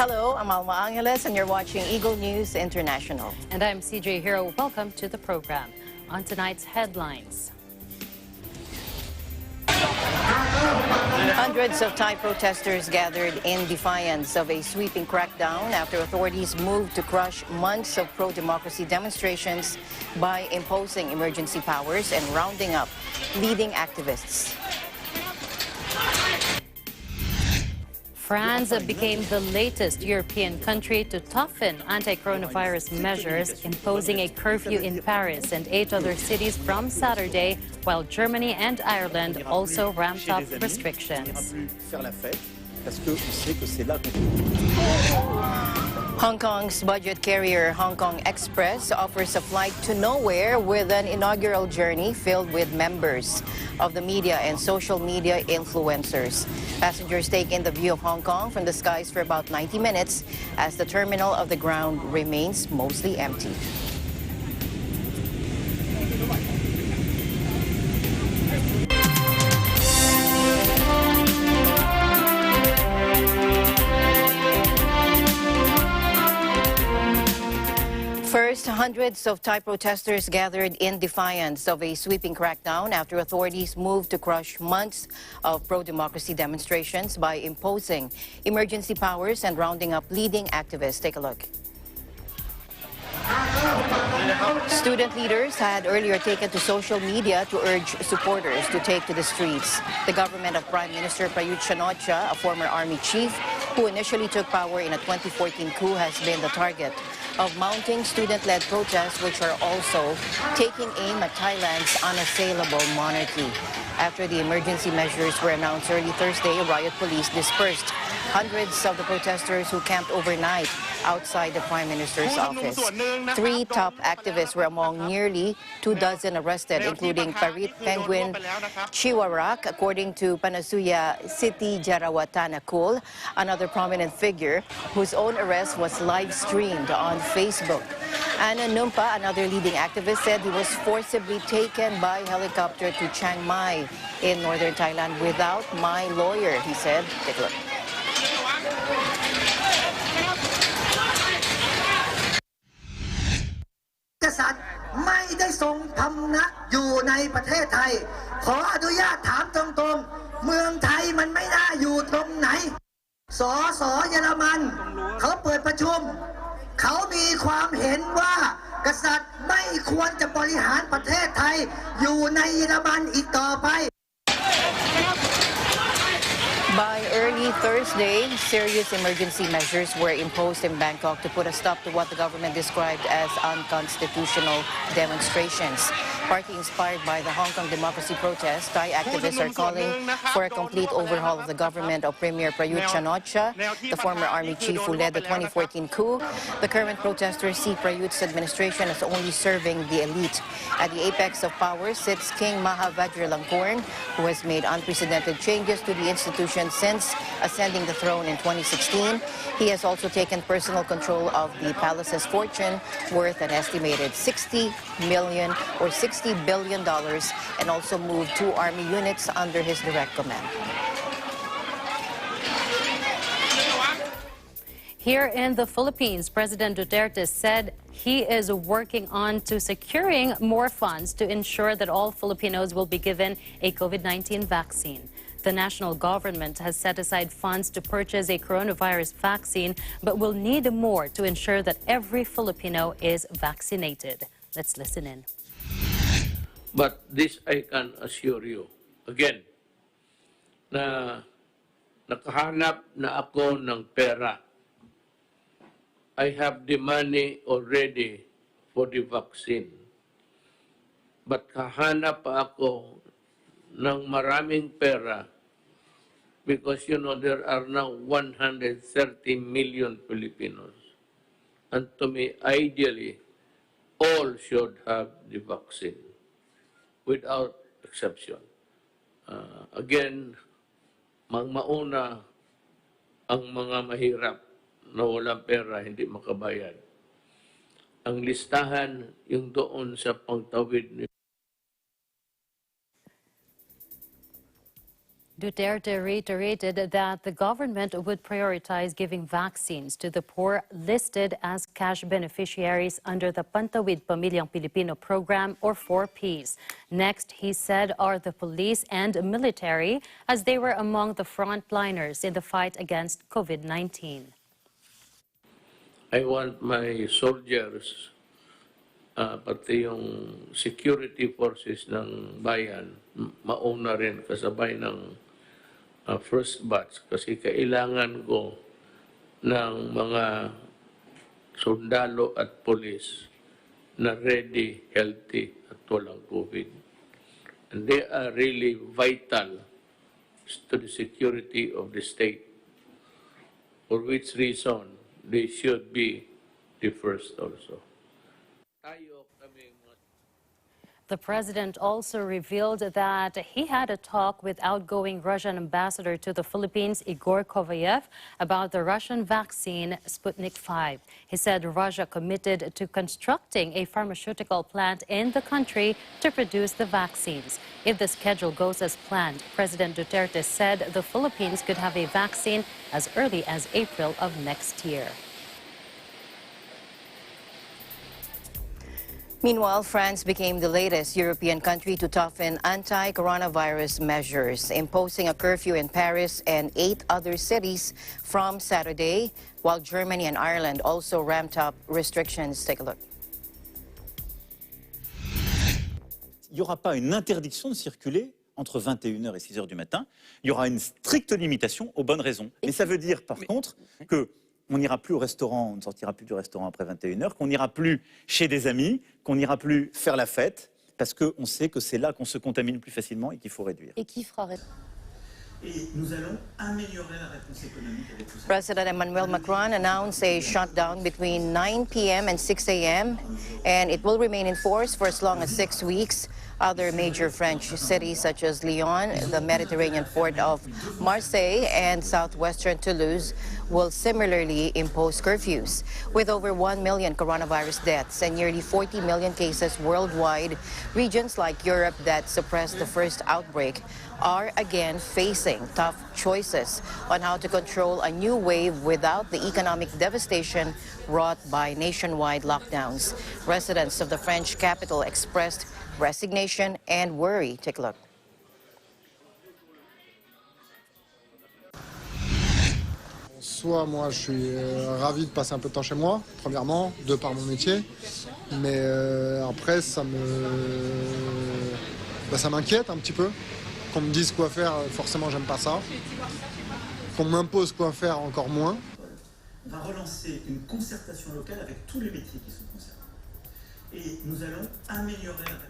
Hello, I'm Alma Angeles, and you're watching Eagle News International. And I'm CJ Hero. Welcome to the program. On tonight's headlines. Hundreds of Thai protesters gathered in defiance of a sweeping crackdown after authorities moved to crush months of pro-democracy demonstrations by imposing emergency powers and rounding up leading activists. France became the latest European country to toughen anti-coronavirus measures, imposing a curfew in Paris and 8 other cities from Saturday, while Germany and Ireland also ramped up restrictions. Hong Kong's budget carrier Hong Kong Express offers a flight to nowhere with an inaugural journey filled with members of the media and social media influencers. Passengers take in the view of Hong Kong from the skies for about 90 minutes as the terminal of the ground remains mostly empty. First, hundreds of Thai protesters gathered in defiance of a sweeping crackdown after authorities moved to crush months of pro-democracy demonstrations by imposing emergency powers and rounding up leading activists. Take a look. Student leaders had earlier taken to social media to urge supporters to take to the streets. The government of Prime Minister Prayut Chan-o-cha, a former army chief who initially took power in a 2014 coup, has been the target of mounting student-led protests, which are also taking aim at Thailand's unassailable monarchy. After the emergency measures were announced early Thursday, riot police dispersed hundreds of the protesters who camped overnight outside the Prime Minister's office. 3 top activists were among nearly 24 arrested, including Parit Penguin Chiwarak, according to Panasuya City Jarawatanakul, another prominent figure whose own arrest was live-streamed on Facebook. Anna Numpa, another leading activist, said he was forcibly taken by helicopter to Chiang Mai in northern Thailand without my lawyer, he said. Take a look. By early Thursday, serious emergency measures were imposed in Bangkok to put a stop to what the government described as unconstitutional demonstrations. Partly inspired by the Hong Kong democracy protests, Thai activists are calling for a complete overhaul of the government of Premier Prayut Chan-o-cha, the former army chief who led the 2014 coup. The current protesters see Prayut's administration as only serving the elite. At the apex of power sits King Maha Vajiralongkorn, who has made unprecedented changes to the institution since ascending the throne in 2016. He has also taken personal control of the palace's fortune, worth an estimated $60 million or $60 billion, and also moved 2 army units under his direct command. Here in the Philippines, President Duterte said he is working on to securing more funds to ensure that all Filipinos will be given a COVID-19 vaccine. The national government has set aside funds to purchase a coronavirus vaccine, but will need more to ensure that every Filipino is vaccinated. Let's listen in. But this I can assure you, again, na nakahanap na ako ng pera. I have the money already for the vaccine. But kahanap pa ako ng maraming pera because, you know, there are now 130 million Filipinos. And to me, ideally, all should have the vaccine, without exception. Again, mauna ang mga mahirap na walang pera, hindi makabayad. Ang listahan, yung doon sa pangtawid Duterte reiterated that the government would prioritize giving vaccines to the poor listed as cash beneficiaries under the Pantawid Pamilyang Pilipino program, or 4Ps. Next, he said, are the police and military, as they were among the frontliners in the fight against COVID-19. I want my soldiers, pati yung security forces ng bayan, mauna rin kasabay ng first batch kasi kailangan ko ng mga sundalo at police na ready, healthy at walang COVID. And they are really vital to the security of the state, for which reason they should be the first also. The president also revealed that he had a talk with outgoing Russian ambassador to the Philippines, Igor Kovayev, about the Russian vaccine Sputnik V. He said Russia committed to constructing a pharmaceutical plant in the country to produce the vaccines. If the schedule goes as planned, President Duterte said the Philippines could have a vaccine as early as April of next year. Meanwhile, France became the latest European country to toughen anti-coronavirus measures, imposing a curfew in Paris and 8 other cities from Saturday, while Germany and Ireland also ramped up restrictions. Take a look. Il n'y aura pas une interdiction de circuler entre 21h et 6h du matin. Il y aura une stricte limitation aux bonnes raisons. Mais ça veut dire, par contre, que on n'ira plus au restaurant, on ne sortira plus du restaurant après 21h, qu'on n'ira plus chez des amis, qu'on n'ira plus faire la fête, parce qu'on sait que c'est là qu'on se contamine plus facilement et qu'il faut réduire. Et qui fera Et nous allons améliorer la réponse économique avec tout ça. President Emmanuel Macron announced a shutdown between 9 p.m. and 6 a.m., and it will remain in force for as long as 6 weeks. Other major French cities such as Lyon, the Mediterranean port of Marseille, and southwestern Toulouse will similarly impose curfews. With over 1 million coronavirus deaths and nearly 40 million cases worldwide, regions like Europe that suppressed the first outbreak are again facing tough choices on how to control a new wave without the economic devastation wrought by nationwide lockdowns. Residents of the French capital expressed resignation and worry. Take a look. Soit moi je suis ravi de passer un peu de temps chez moi, premièrement, de par mon métier, mais après ça m'inquiète un petit peu. Qu'on me dise quoi faire, forcément j'aime pas ça. Qu'on m'impose quoi faire, encore moins. On va relancer une concertation locale avec tous les métiers qui sont concernés. Et nous allons améliorer la réponse.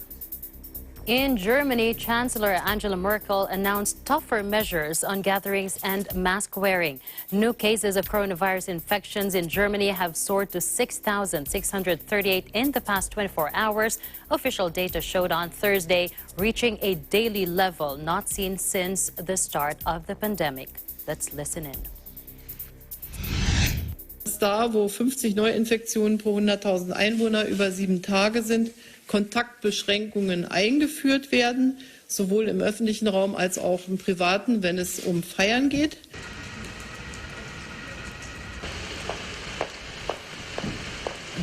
In Germany, Chancellor Angela Merkel announced tougher measures on gatherings and mask wearing. New cases of coronavirus infections in Germany have soared to 6,638 in the past 24 hours. Official data showed on Thursday, reaching a daily level not seen since the start of the pandemic. Let's listen in. Da, wo 50 Neuinfektionen pro 100.000 Einwohner über 7 Tage sind, Kontaktbeschränkungen eingeführt werden, sowohl im öffentlichen Raum als auch im privaten, wenn es um Feiern geht.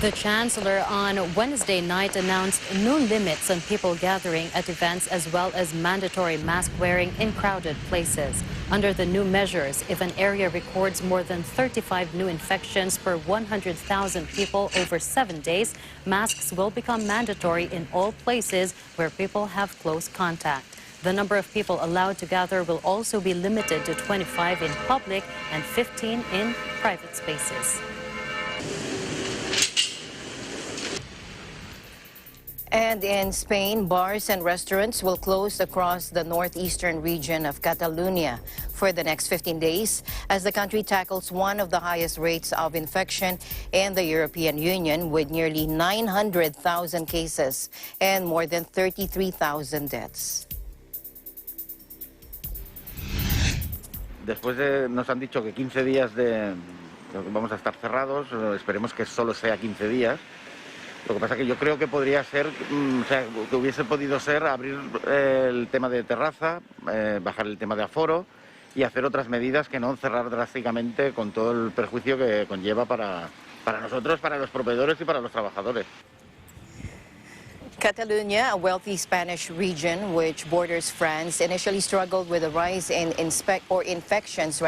The Chancellor on Wednesday night announced new limits on people gathering at events as well as mandatory mask wearing in crowded places. Under the new measures, if an area records more than 35 new infections per 100,000 people over 7 days, masks will become mandatory in all places where people have close contact. The number of people allowed to gather will also be limited to 25 in public and 15 in private spaces. And in Spain, bars and restaurants will close across the northeastern region of Catalonia for the next 15 days as the country tackles one of the highest rates of infection in the European Union, with nearly 900,000 cases and more than 33,000 deaths. Después nos han dicho que 15 días vamos a estar cerrados, esperemos que solo sea 15 días. Lo que pasa que yo creo que podría ser, o sea, que hubiese podido ser abrir el tema de terraza, bajar el tema de aforo y hacer otras medidas que no cerrar drásticamente con todo el perjuicio que conlleva para nosotros, para los proveedores y para los trabajadores. Catalonia, a wealthy Spanish region which borders France, initially struggled with a rise in infections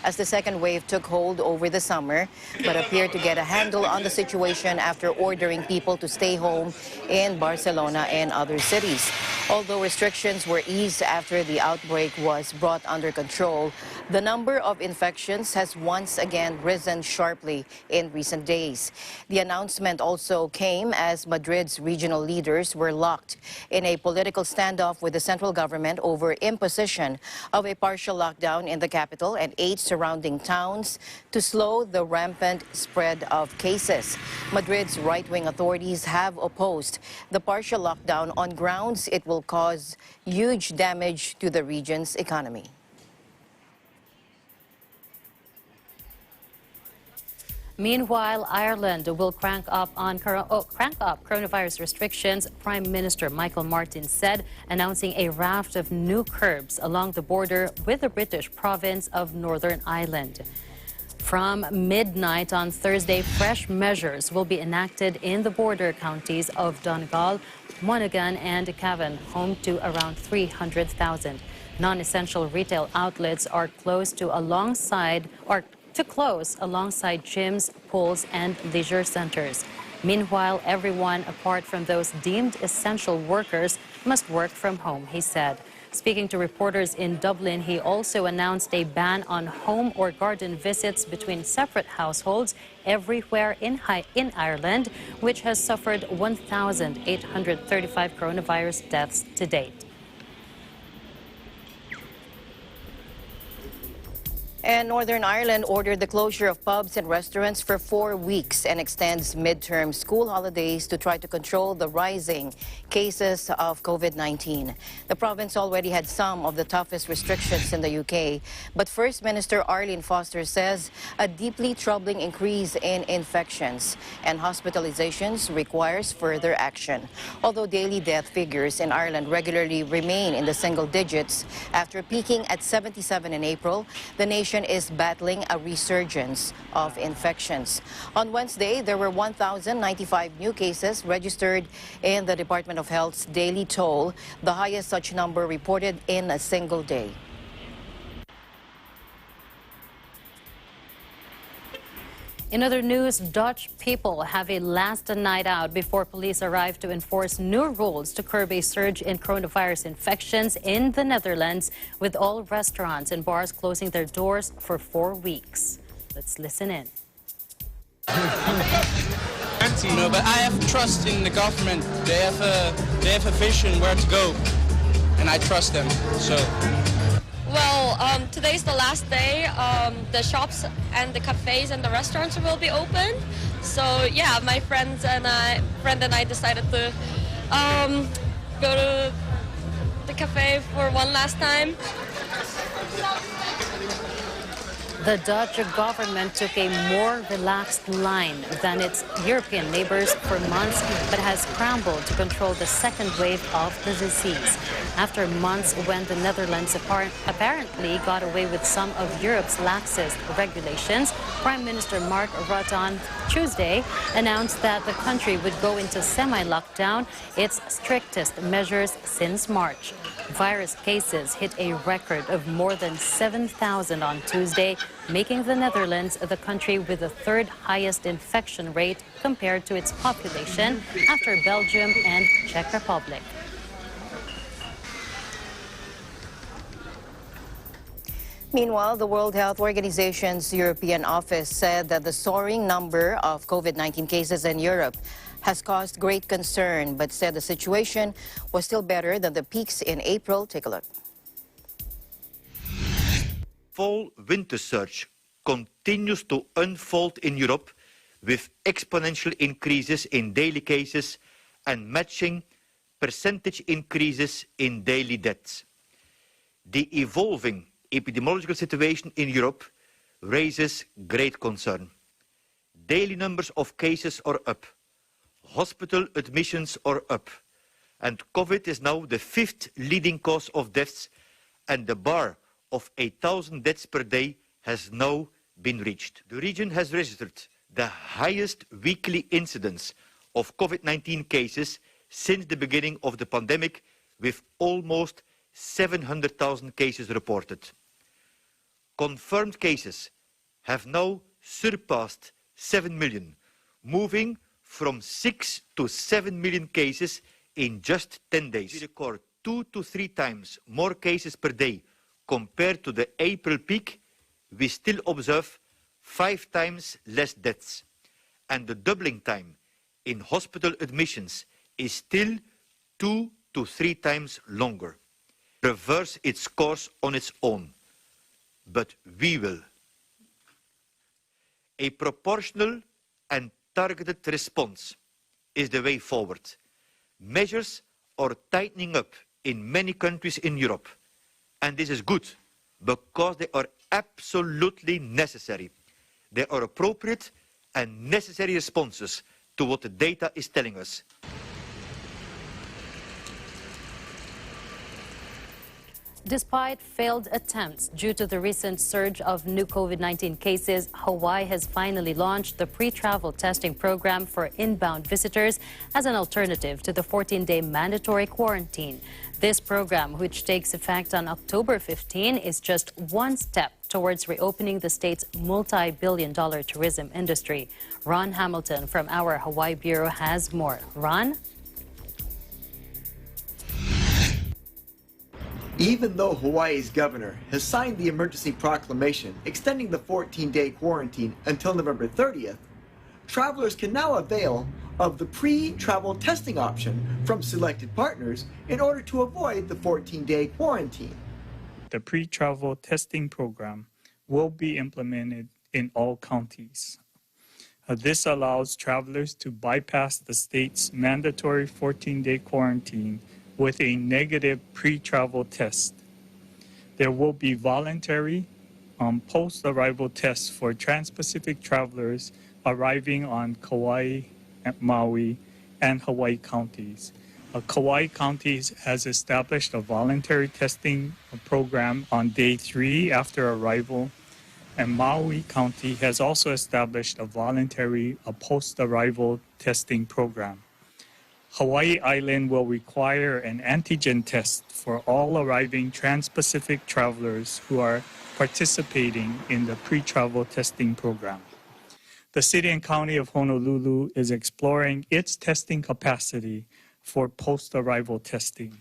as the second wave took hold over the summer, but appeared to get a handle on the situation after ordering people to stay home in Barcelona and other cities. Although restrictions were eased after the outbreak was brought under control, the number of infections has once again risen sharply in recent days. The announcement also came as Madrid's regional leaders were locked in a political standoff with the central government over imposition of a partial lockdown in the capital and 8 surrounding towns to slow the rampant spread of cases. Madrid's right-wing authorities have opposed the partial lockdown on grounds it will cause huge damage to the region's economy. Meanwhile, Ireland will crank up coronavirus restrictions, Prime Minister Michael Martin said, announcing a raft of new curbs along the border with the British province of Northern Ireland. From midnight on Thursday, fresh measures will be enacted in the border counties of Donegal, Monaghan and Cavan, home to around 300,000. Non-essential retail outlets are close alongside gyms, pools and leisure centers. Meanwhile, everyone apart from those deemed essential workers must work from home, he said. Speaking to reporters in Dublin, he also announced a ban on home or garden visits between separate households everywhere in Ireland, which has suffered 1,835 coronavirus deaths to date. And Northern Ireland ordered the closure of pubs and restaurants for 4 weeks and extends midterm school holidays to try to control the rising cases of COVID-19. The province already had some of the toughest restrictions in the UK, but First Minister Arlene Foster says a deeply troubling increase in infections and hospitalizations requires further action. Although daily death figures in Ireland regularly remain in the single digits, after peaking at 77 in April, the nation is battling a resurgence of infections. On Wednesday, there were 1,095 new cases registered in the Department of Health's daily toll, the highest such number reported in a single day. In other news, Dutch people have a last night out before police arrive to enforce new rules to curb a surge in coronavirus infections in the Netherlands, with all restaurants and bars closing their doors for 4 weeks. Let's listen in. No, but I have trust in the government. They have a vision where to go, and I trust them. So. Well, today's the last day. The shops and the cafes and the restaurants will be open. So yeah, my friend and I decided to go to the cafe for one last time. The Dutch government took a more relaxed line than its European neighbors for months, but has scrambled to control the second wave of the disease. After months when the Netherlands apparently got away with some of Europe's laxest regulations, Prime Minister Mark Rutte on Tuesday announced that the country would go into semi-lockdown, its strictest measures since March. Virus cases hit a record of more than 7,000 on Tuesday, making the Netherlands the country with the third highest infection rate compared to its population after Belgium and Czech Republic. Meanwhile, the World Health Organization's European office said that the soaring number of COVID-19 cases in Europe has caused great concern, but said the situation was still better than the peaks in April. Take a look. Fall winter surge continues to unfold in Europe with exponential increases in daily cases and matching percentage increases in daily deaths. The evolving epidemiological situation in Europe raises great concern. Daily numbers of cases are up. hospital admissions are up, and COVID is now the 5th leading cause of deaths, and the bar of 8,000 deaths per day has now been reached. The region has registered the highest weekly incidence of COVID-19 cases since the beginning of the pandemic, with almost 700,000 cases reported. Confirmed cases have now surpassed 7 million, moving from 6 to 7 million cases in just 10 days. We record 2 to 3 times more cases per day compared to the April peak. We still observe 5 times less deaths, and the doubling time in hospital admissions is still 2 to 3 times longer. Reverse its course on its own, but we will. A proportional and targeted response is the way forward. Measures are tightening up in many countries in Europe, and this is good because they are absolutely necessary. They are appropriate and necessary responses to what the data is telling us. Despite failed attempts due to the recent surge of new COVID-19 cases, Hawaii has finally launched the pre-travel testing program for inbound visitors as an alternative to the 14-day mandatory quarantine. This program, which takes effect on October 15, is just one step towards reopening the state's multi-billion-dollar tourism industry. Ron Hamilton from our Hawaii Bureau has more. Ron? Even though Hawaii's governor has signed the emergency proclamation extending the 14-day quarantine until November 30th, travelers can now avail of the pre-travel testing option from selected partners in order to avoid the 14-day quarantine. The pre-travel testing program will be implemented in all counties. This allows travelers to bypass the state's mandatory 14-day quarantine with a negative pre-travel test. There will be voluntary post-arrival tests for trans-Pacific travelers arriving on Kauai, Maui, and Hawaii counties. Kauai County has established a voluntary testing program on day 3 after arrival, and Maui County has also established a voluntary post-arrival testing program. Hawaii Island will require an antigen test for all arriving trans-Pacific travelers who are participating in the pre-travel testing program. The City and County of Honolulu is exploring its testing capacity for post-arrival testing.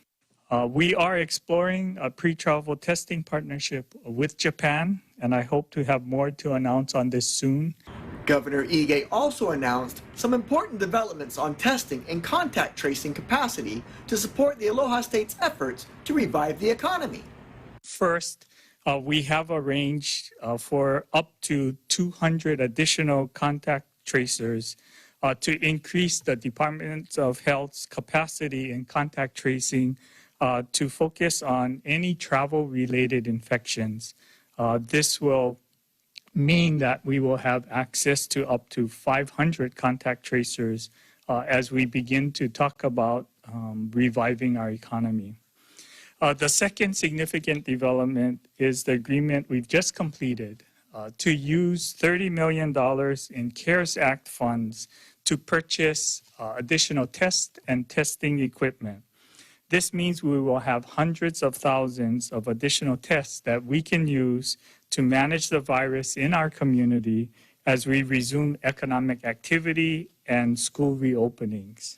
We are exploring a pre-travel testing partnership with Japan, and I hope to have more to announce on this soon. Governor Ige also announced some important developments on testing and contact tracing capacity to support the Aloha State's efforts to revive the economy. First, we have arranged for up to 200 additional contact tracers to increase the Department of Health's capacity in contact tracing to focus on any travel-related infections. This will mean that we will have access to up to 500 contact tracers as we begin to talk about reviving our economy. The second significant development is the agreement we've just completed to use $30 million in CARES Act funds to purchase additional test and testing equipment. This means we will have hundreds of thousands of additional tests that we can use to manage the virus in our community as we resume economic activity and school reopenings.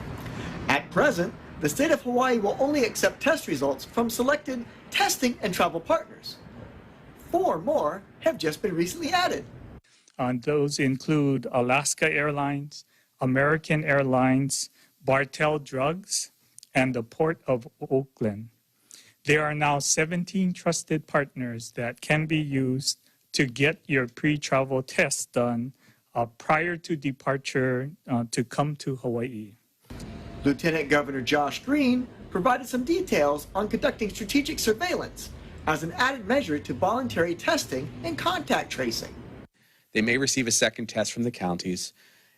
At present, the state of Hawaii will only accept test results from selected testing and travel partners. 4 more have just been recently added. Those include Alaska Airlines, American Airlines, Bartell Drugs, and the Port of Oakland. There are now 17 trusted partners that can be used to get your pre-travel tests done prior to departure to come to Hawaii. Lieutenant Governor Josh Green provided some details on conducting strategic surveillance as an added measure to voluntary testing and contact tracing. They may receive a second test from the counties,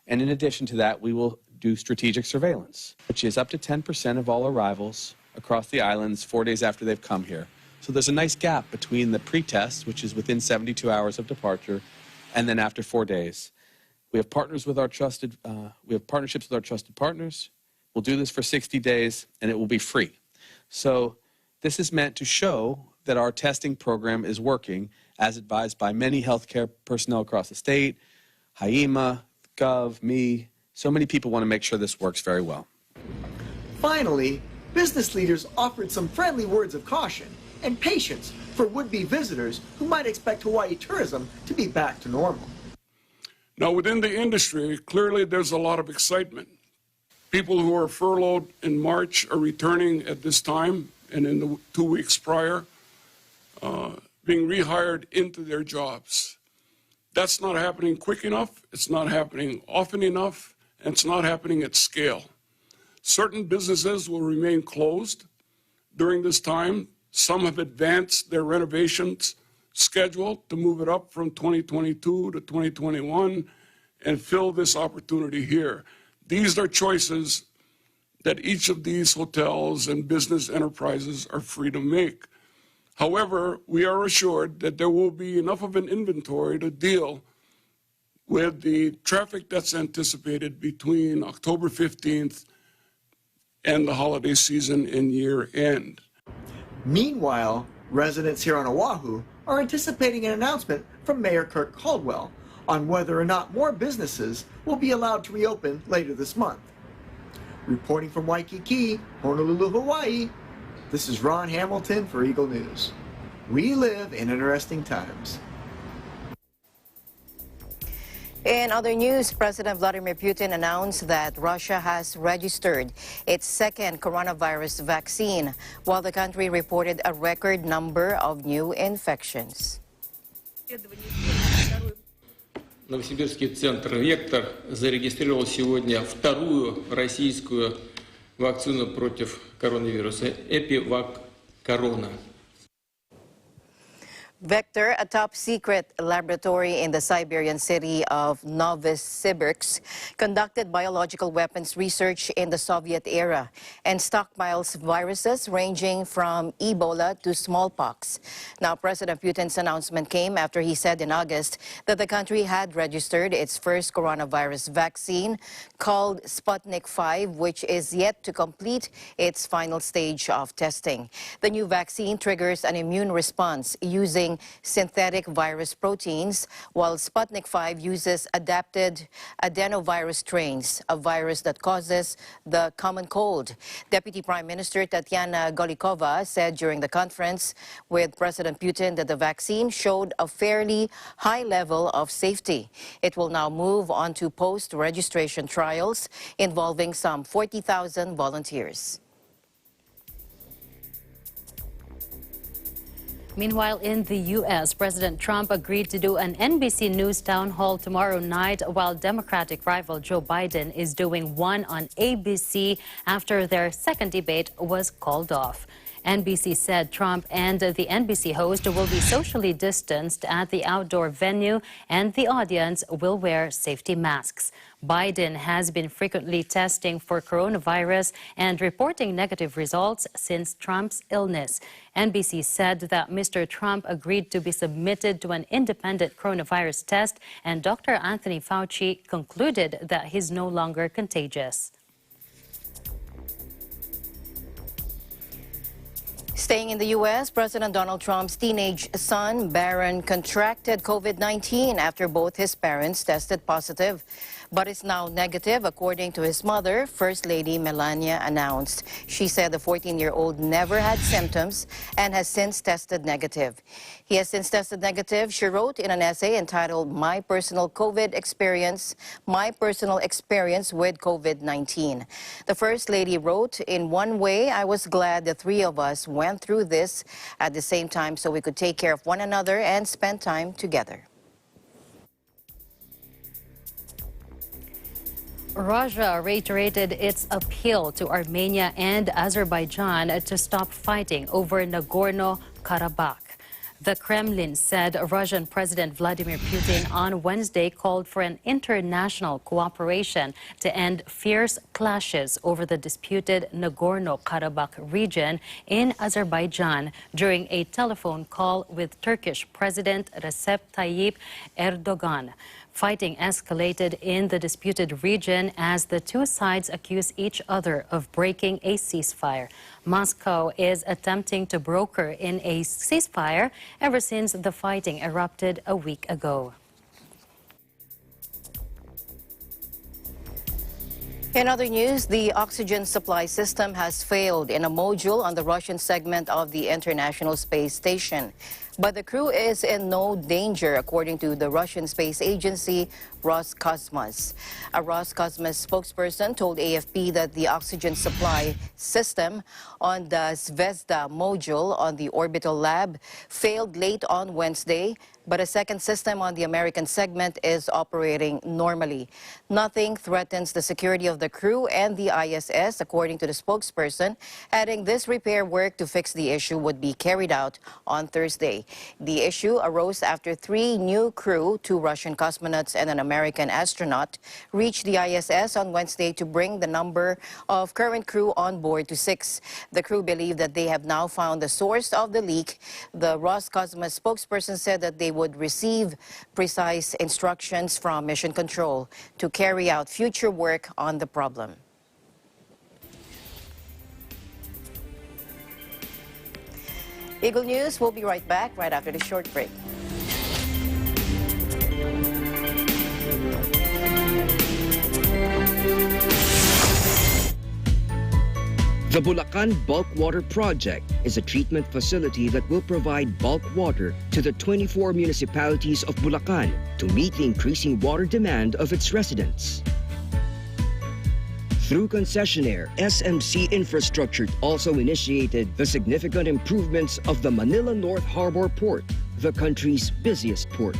and in addition to that, we will do strategic surveillance, which is up to 10% of all arrivals across the islands 4 days after they've come here. So there's a nice gap between the pre-test, which is within 72 hours of departure, and then after 4 days. We have partnerships with our trusted partners. We'll do this for 60 days, and it will be free. So this is meant to show that our testing program is working, as advised by many healthcare personnel across the state, HIEMA, Gov, me. So many people want to make sure this works very well. Finally, business leaders offered some friendly words of caution and patience for would-be visitors who might expect Hawaii tourism to be back to normal. Now, within the industry, clearly there's a lot of excitement. People who are furloughed in March are returning at this time and in the 2 weeks prior, being rehired into their jobs. That's not happening quick enough, it's not happening often enough, and it's not happening at scale. Certain businesses will remain closed during this time. Some have advanced their renovations schedule to move it up from 2022 to 2021 and fill this opportunity here. These are choices that each of these hotels and business enterprises are free to make. However, we are assured that there will be enough of an inventory to deal with the traffic that's anticipated between October 15th and the holiday season and year end. Meanwhile, residents here on Oahu are anticipating an announcement from Mayor Kirk Caldwell on whether or not more businesses will be allowed to reopen later this month. Reporting from Waikiki, Honolulu, Hawaii, this is Ron Hamilton for Eagle News. We live in interesting times. In other news, President Vladimir Putin announced that Russia has registered its second coronavirus vaccine, while the country reported a record number of new infections. Новосибирский центр «Вектор» зарегистрировал сегодня вторую российскую вакцину против коронавируса – «Эпивак Корона». Vector, a top-secret laboratory in the Siberian city of Novosibirsk, conducted biological weapons research in the Soviet era and stockpiles viruses ranging from Ebola to smallpox. Now, President Putin's announcement came after he said in August that the country had registered its first coronavirus vaccine called Sputnik V, which is yet to complete its final stage of testing. The new vaccine triggers an immune response using synthetic virus proteins, while Sputnik V uses adapted adenovirus strains, a virus that causes the common cold. Deputy Prime Minister Tatiana Golikova said during the conference with President Putin that the vaccine showed a fairly high level of safety. It will now move on to post-registration trials involving some 40,000 volunteers. Meanwhile, in the U.S., President Trump agreed to do an NBC News town hall tomorrow night, while Democratic rival Joe Biden is doing one on ABC after their second debate was called off. NBC said Trump and the NBC host will be socially distanced at the outdoor venue, and the audience will wear safety masks. Biden has been frequently testing for coronavirus and reporting negative results since Trump's illness. NBC said that Mr. Trump agreed to be submitted to an independent coronavirus test, and Dr. Anthony Fauci concluded that he's no longer contagious. Staying in the U.S., President Donald Trump's teenage son, Barron, contracted COVID-19 after both his parents tested positive. But it's now negative, according to his mother, First Lady Melania announced. She said the 14-year-old never had symptoms and has since tested negative. He has since tested negative, she wrote in an essay entitled My Personal Experience with COVID-19. The First Lady wrote, in one way, I was glad the three of us went through this at the same time so we could take care of one another and spend time together. Russia reiterated its appeal to Armenia and Azerbaijan to stop fighting over Nagorno-Karabakh. The Kremlin said Russian President Vladimir Putin on Wednesday called for an international cooperation to end fierce clashes over the disputed Nagorno-Karabakh region in Azerbaijan during a telephone call with Turkish President Recep Tayyip Erdogan. Fighting escalated in the disputed region as the two sides accuse each other of breaking a ceasefire. Moscow is attempting to broker in a ceasefire ever since the fighting erupted a week ago. In other news, the oxygen supply system has failed in a module on the Russian segment of the International Space Station. But the crew is in no danger, according to the Russian space agency Roscosmos. A Roscosmos spokesperson told AFP that the oxygen supply system on the Zvezda module on the orbital lab failed late on Wednesday, but a second system on the American segment is operating normally. Nothing threatens the security of the crew and the ISS, according to the spokesperson, adding this repair work to fix the issue would be carried out on Thursday. The issue arose after 3 new crew, 2 Russian cosmonauts and an American astronaut, reached the ISS on Wednesday to bring the number of current crew on board to 6. The crew believe that they have now found the source of the leak. The Roscosmos spokesperson said that they would receive precise instructions from Mission Control to carry out future work on the problem. Eagle News will be right back right after the short break. The Bulacan Bulk Water Project is a treatment facility that will provide bulk water to the 24 municipalities of Bulacan to meet the increasing water demand of its residents. Through concessionaire, SMC Infrastructure also initiated the significant improvements of the Manila North Harbor Port, the country's busiest port.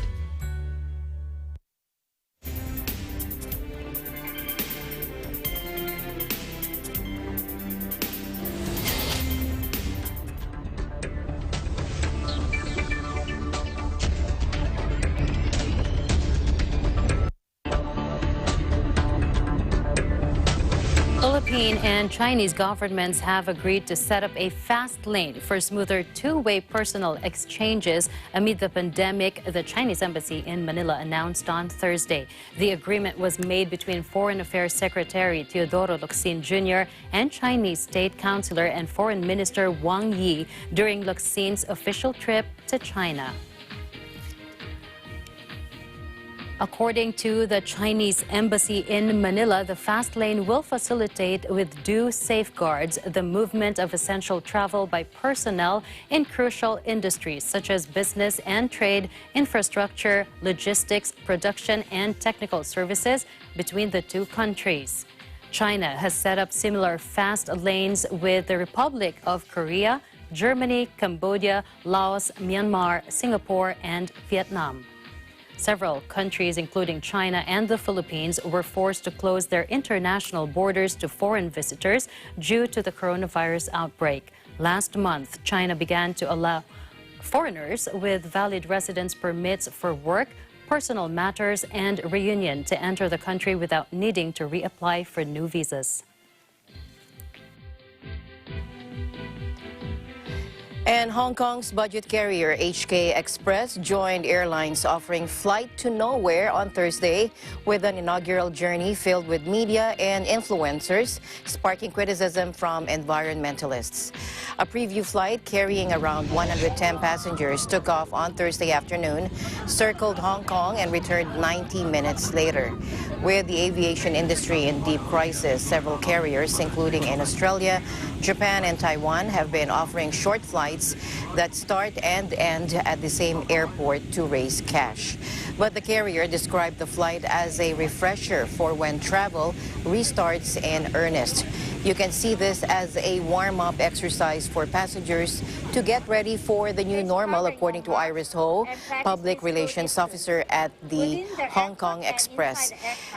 Philippine and Chinese governments have agreed to set up a fast lane for smoother two-way personal exchanges amid the pandemic, the Chinese embassy in Manila announced on Thursday. The agreement was made between Foreign Affairs Secretary Teodoro Locsin Jr. and Chinese State Councilor and Foreign Minister Wang Yi during Locsin's official trip to China. According to the Chinese embassy in Manila, the fast lane will facilitate with due safeguards the movement of essential travel by personnel in crucial industries such as business and trade, infrastructure, logistics, production, and technical services between the two countries. China has set up similar fast lanes with the Republic of Korea, Germany, Cambodia, Laos, Myanmar, Singapore, and Vietnam. Several countries, including China and the Philippines, were forced to close their international borders to foreign visitors due to the coronavirus outbreak. Last month, China began to allow foreigners with valid residence permits for work, personal matters, and reunion to enter the country without needing to reapply for new visas. And Hong Kong's budget carrier HK Express joined airlines offering flight to nowhere on Thursday with an inaugural journey filled with media and influencers, sparking criticism from environmentalists. A preview flight carrying around 110 passengers took off on Thursday afternoon, circled Hong Kong, and returned 90 minutes later. With the aviation industry in deep crisis, several carriers, including in Australia, Japan, and Taiwan, have been offering short flights that start and end at the same airport to raise cash. But the carrier described the flight as a refresher for when travel restarts in earnest. You can see this as a warm-up exercise for passengers to get ready for the new normal, according to Iris Ho, Public Relations Officer at the Hong Kong Express.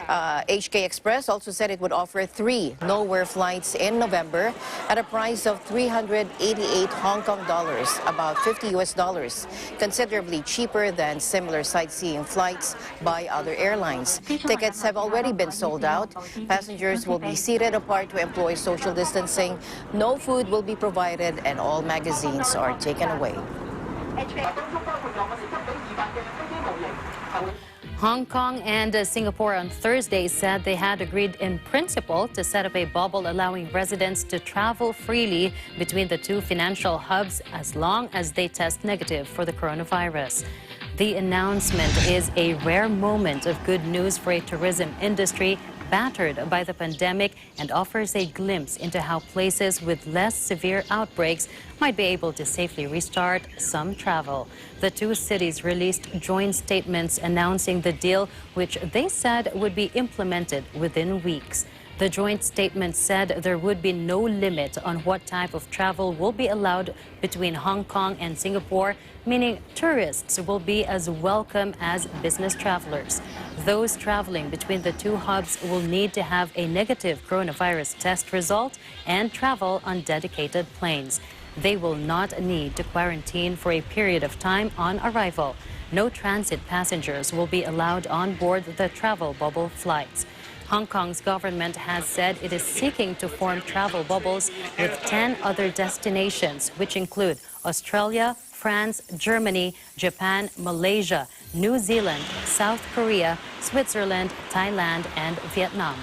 HK Express also said it would offer 3 nowhere flights in November at a price of 388 Hong Kong dollars, about $50 US, considerably cheaper than similar sightseeing flights by other airlines. Tickets have already been sold out. Passengers will be seated apart to employ social distancing. No food will be provided, and all magazines are taken away. Hong Kong and Singapore on Thursday said they had agreed in principle to set up a bubble allowing residents to travel freely between the two financial hubs as long as they test negative for the coronavirus. The announcement is a rare moment of good news for a tourism industry battered by the pandemic and offers a glimpse into how places with less severe outbreaks might be able to safely restart some travel. The two cities released joint statements announcing the deal, which they said would be implemented within weeks. The joint statement said there would be no limit on what type of travel will be allowed between Hong Kong and Singapore, meaning tourists will be as welcome as business travelers. Those traveling between the two hubs will need to have a negative coronavirus test result and travel on dedicated planes. They will not need to quarantine for a period of time on arrival. No transit passengers will be allowed on board the travel bubble flights. Hong Kong's government has said it is seeking to form travel bubbles with 10 other destinations, which include Australia, France, Germany, Japan, Malaysia, New Zealand, South Korea, Switzerland, Thailand, and Vietnam.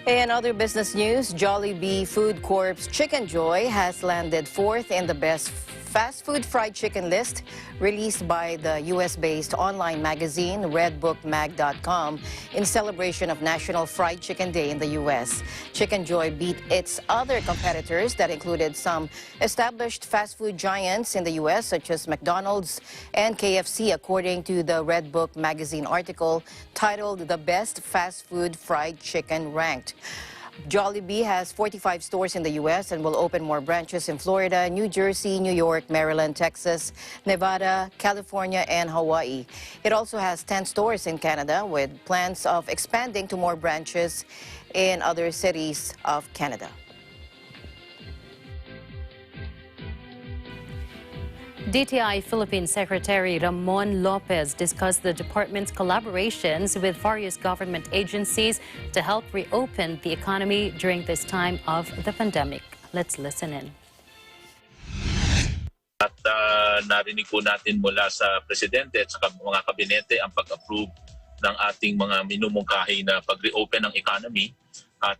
In other business news, Jollibee Food Corp's Chicken Joy has landed 4th in the best fast food fried chicken list released by the U.S.-based online magazine redbookmag.com in celebration of National Fried Chicken Day in the U.S. Chicken Joy beat its other competitors that included some established fast food giants in the U.S. such as McDonald's and KFC, according to the Red Book magazine article titled "The Best Fast Food Fried Chicken Ranked." Jollibee has 45 stores in the U.S. and will open more branches in Florida, New Jersey, New York, Maryland, Texas, Nevada, California, and Hawaii. It also has 10 stores in Canada with plans of expanding to more branches in other cities of Canada. DTI Philippine Secretary Ramon Lopez discussed the department's collaborations with various government agencies to help reopen the economy during this time of the pandemic. Let's listen in. At narinig po natin mula sa Presidente at sa mga kabinete ang pag-approve ng ating mga minumungkahi na pag-reopen ng economy at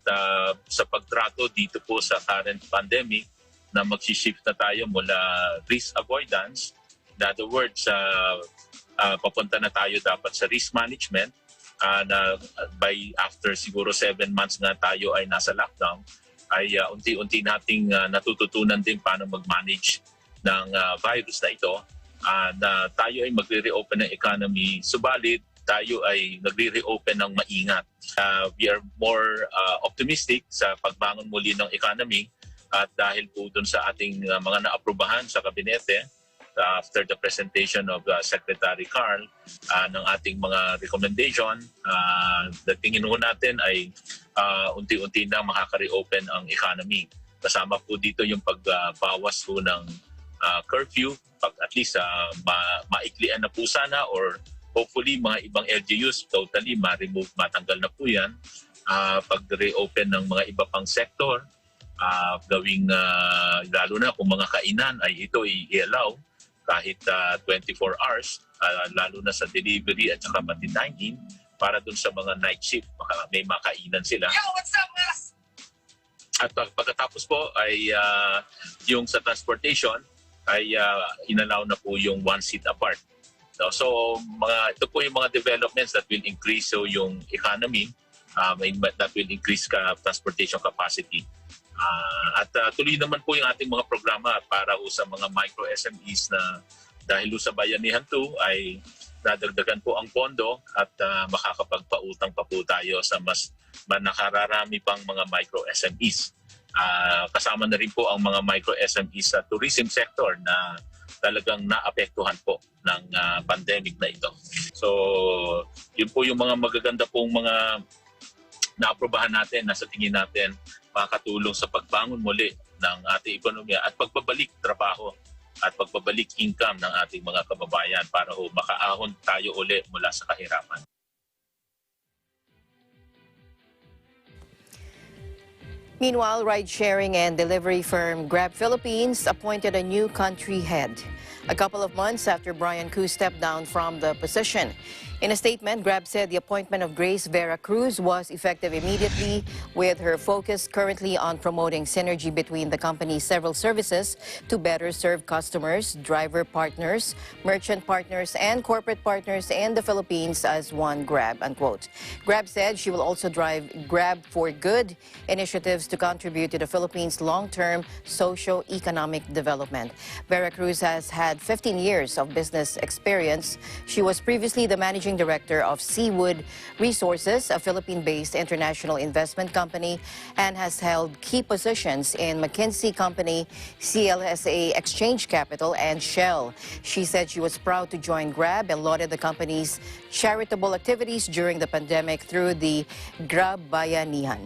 sa pagtrato dito po sa current pandemic na mag-shift na tayo mula risk avoidance. In other words, papunta na tayo dapat sa risk management na by after siguro 7 months na tayo ay nasa lockdown, ay unti-unti nating natututunan din paano mag-manage ng virus na ito. Na tayo ay magre-reopen ng economy, subalit tayo ay nagre-reopen ng maingat. We are more optimistic sa pagbangon muli ng economy. At dahil po dun sa ating mga naaprubahan sa kabinete after the presentation of Secretary Carl ng ating mga recommendation, tingin ho natin ay unti-unti na makaka-reopen ang economy. Kasama po dito yung pagbawas po ng curfew, at least maiklian na po sana or hopefully mga ibang LGUs totally ma-remove, matanggal na po yan. Pag-reopen ng mga iba pang sector, gawing lalo na kung mga kainan ay ito i-allow kahit 24 hours, lalo na sa delivery at saka pati dining para dun sa mga night shift, may makainan sila. Yo, what's up, guys? At pagkatapos po ay yung sa transportation ay inallow na po yung one seat apart. So ito po yung mga developments that will increase yung economy, that will increase transportation capacity. At tuloy naman po yung ating mga programa para sa mga micro SMEs na dahil sa bayanihan 2 ay nadagdagan po ang pondo at makakapagpautang pa po tayo sa mas nakararami pang mga micro-SMEs. Kasama na rin po ang mga micro-SMEs sa tourism sector na talagang naapektuhan po ng pandemic na ito. So, yun po yung mga magaganda pong mga naaprobahan natin na sa tingin natin makakatulong sa pagbangon muli ng ating ekonomiya at pagbabalik trabaho at pagbabalik income ng ating mga kababayan para makaahon tayo uli mula sa kahirapan. Meanwhile, ride-sharing and delivery firm Grab Philippines appointed a new country head a couple of months after Brian Koo stepped down from the position. In a statement, Grab said the appointment of Grace Vera Cruz was effective immediately, with her focus currently on promoting synergy between the company's several services to better serve customers, driver partners, merchant partners, and corporate partners in the Philippines as one Grab, unquote. Grab said she will also drive Grab for Good initiatives to contribute to the Philippines' long-term socio-economic development. Vera Cruz has had 15 years of business experience. She was previously the managing director of Seawood Resources, a Philippine-based international investment company, and has held key positions in McKinsey Company, CLSA Exchange Capital, and Shell. She said she was proud to join Grab and lauded the company's charitable activities during the pandemic through the Grab Bayanihan.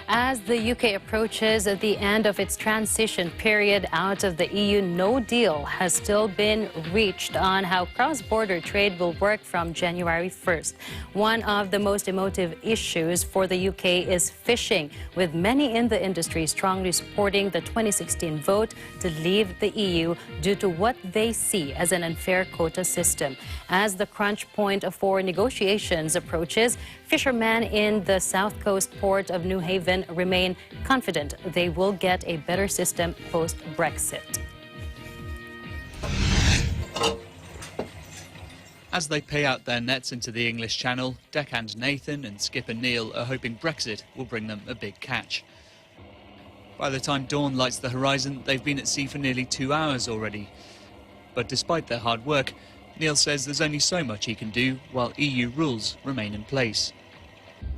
As the UK approaches the end of its transition period out of the EU, no deal has still been reached on how cross-border trade will work from January 1st. One of the most emotive issues for the UK is fishing, with many in the industry strongly supporting the 2016 vote to leave the EU due to what they see as an unfair quota system. As the crunch point for negotiations approaches, fishermen in the south coast port of New Haven remain confident they will get a better system post-Brexit. As they pay out their nets into the English Channel, deckhand Nathan and skipper Neil are hoping Brexit will bring them a big catch. By the time dawn lights the horizon, they've been at sea for nearly 2 hours already. But despite their hard work, Neil says there's only so much he can do while EU rules remain in place.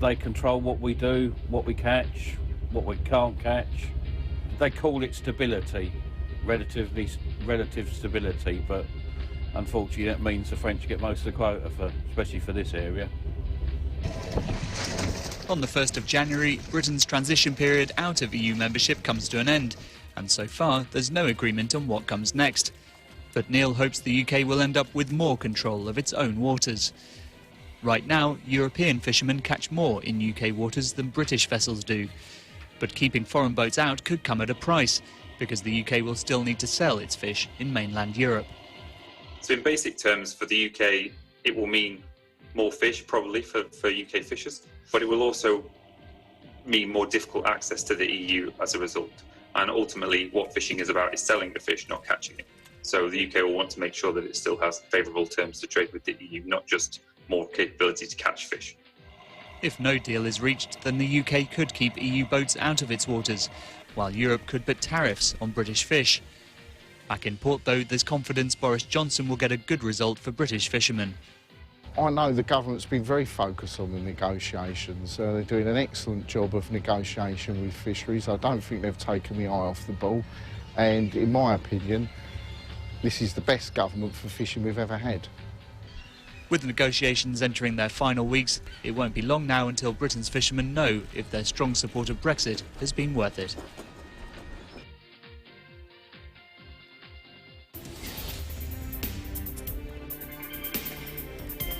They control what we do, what we catch, what we can't catch. They call it stability, relative stability, but unfortunately that means the French get most of the quota, especially for this area. On the 1st of January, Britain's transition period out of EU membership comes to an end, and so far there's no agreement on what comes next. But Neil hopes the UK will end up with more control of its own waters. Right now, European fishermen catch more in UK waters than British vessels do. But keeping foreign boats out could come at a price, because the UK will still need to sell its fish in mainland Europe. So in basic terms, for the UK, it will mean more fish, probably, for UK fishers, but it will also mean more difficult access to the EU as a result. And ultimately, what fishing is about is selling the fish, not catching it. So the UK will want to make sure that it still has favourable terms to trade with the EU, not just more capability to catch fish. If no deal is reached, then the UK could keep EU boats out of its waters, while Europe could put tariffs on British fish. Back in port, though, there's confidence Boris Johnson will get a good result for British fishermen. I know the government's been very focused on the negotiations. They're doing an excellent job of negotiation with fisheries. I don't think they've taken the eye off the ball. And in my opinion, this is the best government for fishing we've ever had. With the negotiations entering their final weeks, it won't be long now until Britain's fishermen know if their strong support of Brexit has been worth it.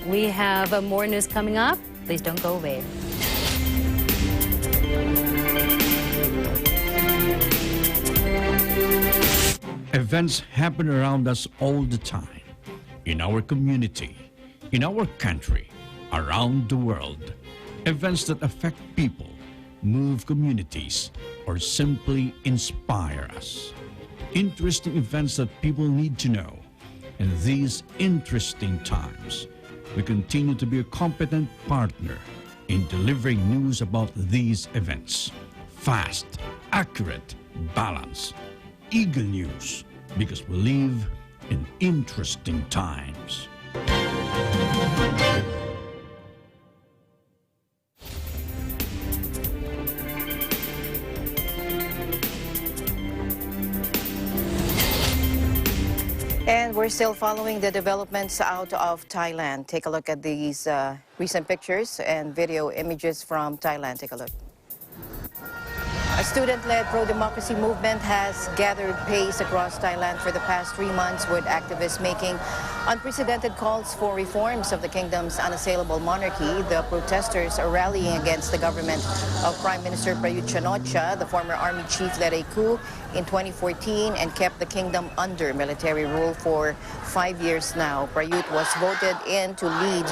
We have more news coming up. Please don't go away. Events happen around us all the time, in our community, in our country, around the world. Events that affect people, move communities, or simply inspire us. Interesting events that people need to know. In these interesting times, we continue to be a competent partner in delivering news about these events. Fast, accurate, balanced, eagle news, because we live in interesting times. And we're still following the developments out of Thailand. Take a look at these recent pictures and video images from Thailand. Take a look. A student-led pro-democracy movement has gathered pace across Thailand for the past 3 months, with activists making unprecedented calls for reforms of the kingdom's unassailable monarchy. The protesters are rallying against the government of Prime Minister Prayut Chan-o-cha. The former army chief led a coup in 2014 and kept the kingdom under military rule for 5 years now. Prayut was voted in to lead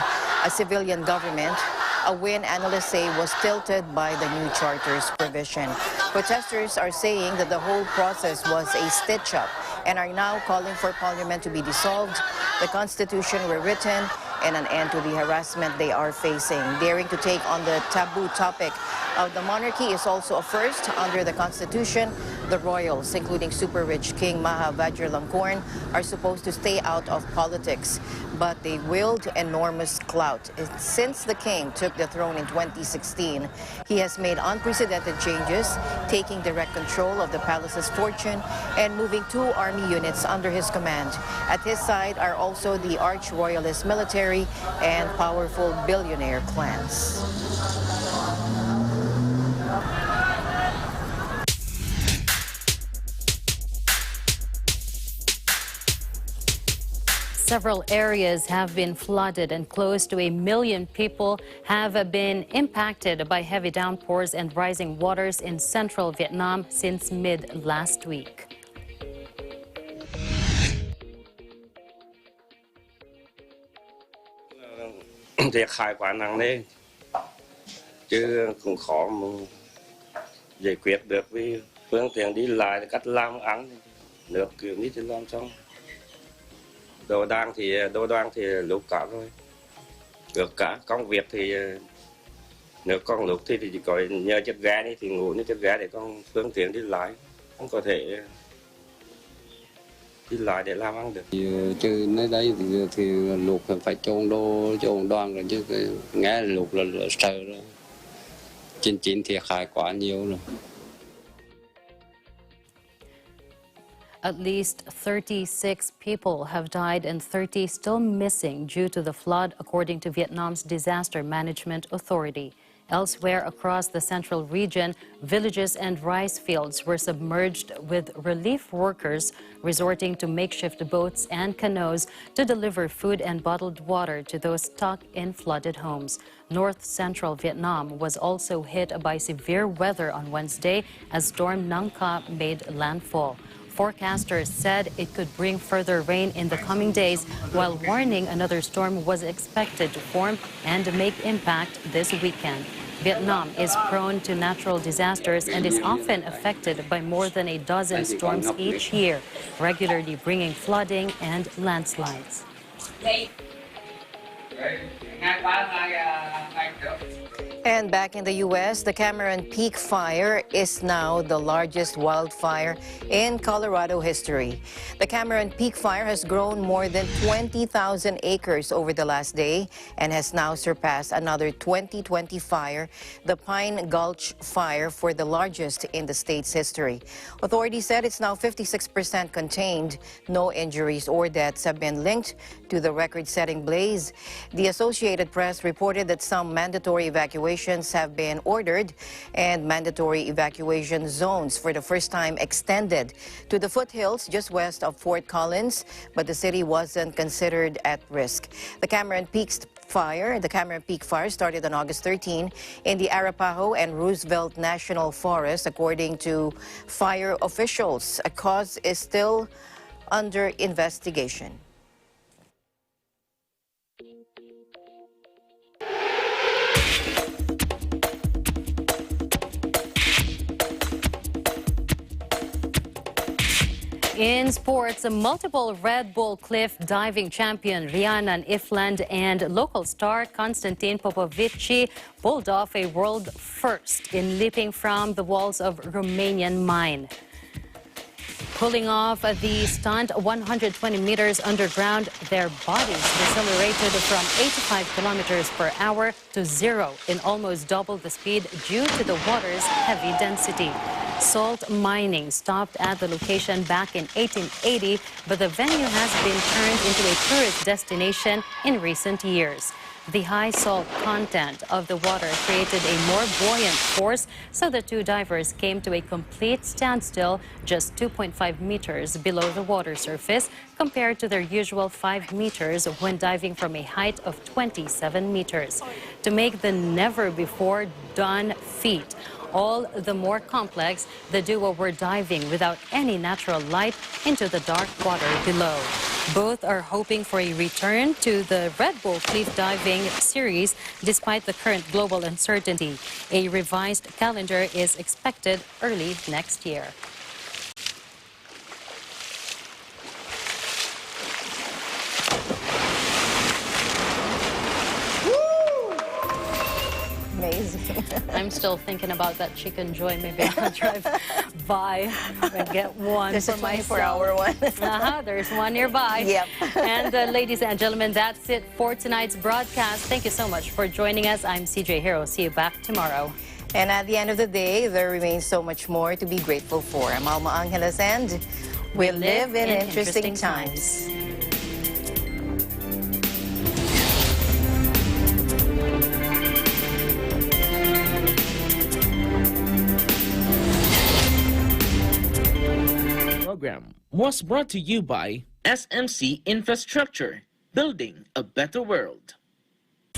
a civilian government, a win analysts say was tilted by the new charter's provision. Protesters are saying that the whole process was a stitch-up and are now calling for parliament to be dissolved, the constitution rewritten, and an end to the harassment they are facing. Daring to take on the taboo topic of the monarchy is also a first under the constitution. The royals, including super-rich King Maha Vajiralongkorn, are supposed to stay out of politics, but they wield enormous clout. Since the king took the throne in 2016, he has made unprecedented changes, taking direct control of the palace's fortune and moving 2 army units under his command. At his side are also the arch-royalist military and powerful billionaire clans. Several areas have been flooded and close to 1 million people have been impacted by heavy downpours and rising waters in central Vietnam since mid last week. Thiệt hại quá nặng nề, chứ cũng khó mà giải quyết được vì phương tiện đi lại, cách làm ăn, nước kiểu như thế làm xong. Đồ đạc thì lụt cả rồi. Được cả công việc thì nếu con lụt thì chỉ có nhờ chiếc ghe đi thì ngủ như chiếc ghe để con phương tiện đi lại, không có thể đi lại để làm ăn được. Chứ nơi đây thì lụt phải chôn đoàn rồi, chứ nghe lụt là sợ rồi. Chín thiệt hại quá nhiều rồi. At least 36 people have died and 30 still missing due to the flood, according to Vietnam's Disaster Management Authority. Elsewhere across the central region, villages and rice fields were submerged, with relief workers resorting to makeshift boats and canoes to deliver food and bottled water to those stuck in flooded homes. North central Vietnam was also hit by severe weather on Wednesday as Storm Nang Ka made landfall. Forecasters said it could bring further rain in the coming days, while warning another storm was expected to form and make impact this weekend. Vietnam is prone to natural disasters and is often affected by more than a dozen storms each year, regularly bringing flooding and landslides. And back in the U.S., the Cameron Peak Fire is now the largest wildfire in Colorado history. The Cameron Peak Fire has grown more than 20,000 acres over the last day and has now surpassed another 2020 fire, the Pine Gulch Fire, for the largest in the state's history. Authorities said it's now 56% contained. No injuries or deaths have been linked to the record-setting blaze. The Associated Press reported that some mandatory evacuations have been ordered and mandatory evacuation zones for the first time extended to the foothills just west of Fort Collins, but the city wasn't considered at risk. The Cameron Peak Fire started on August 13 in the Arapaho and Roosevelt National Forest, according to fire officials. A cause is still under investigation. In sports, a multiple Red Bull cliff diving champion Rhiannon Ifland and local star Konstantin Popovici pulled off a world first in leaping from the walls of Romanian mine. Pulling off the stunt 120 meters underground, their bodies decelerated from 85 kilometers per hour to 0 in almost double the speed due to the water's heavy density. Salt mining stopped at the location back in 1880, but the venue has been turned into a tourist destination in recent years. The high salt content of the water created a more buoyant force, so the two divers came to a complete standstill just 2.5 meters below the water surface, compared to their usual 5 meters when diving from a height of 27 meters. To make the never-before-done feat all the more complex, the duo were diving without any natural light into the dark water below. Both are hoping for a return to the Red Bull Cliff Diving series despite the current global uncertainty. A revised calendar is expected early next year. Amazing. I'm still thinking about that Chicken Joy. Maybe I'll drive by and get one. There's for a myself. 24-hour one. There's one nearby. Yep. And ladies and gentlemen, that's it for tonight's broadcast. Thank you so much for joining us. I'm CJ Hero. See you back tomorrow. And at the end of the day, there remains so much more to be grateful for. I'm Alma Angeles, and we live in interesting times. Program was brought to you by SMC Infrastructure, building a better world.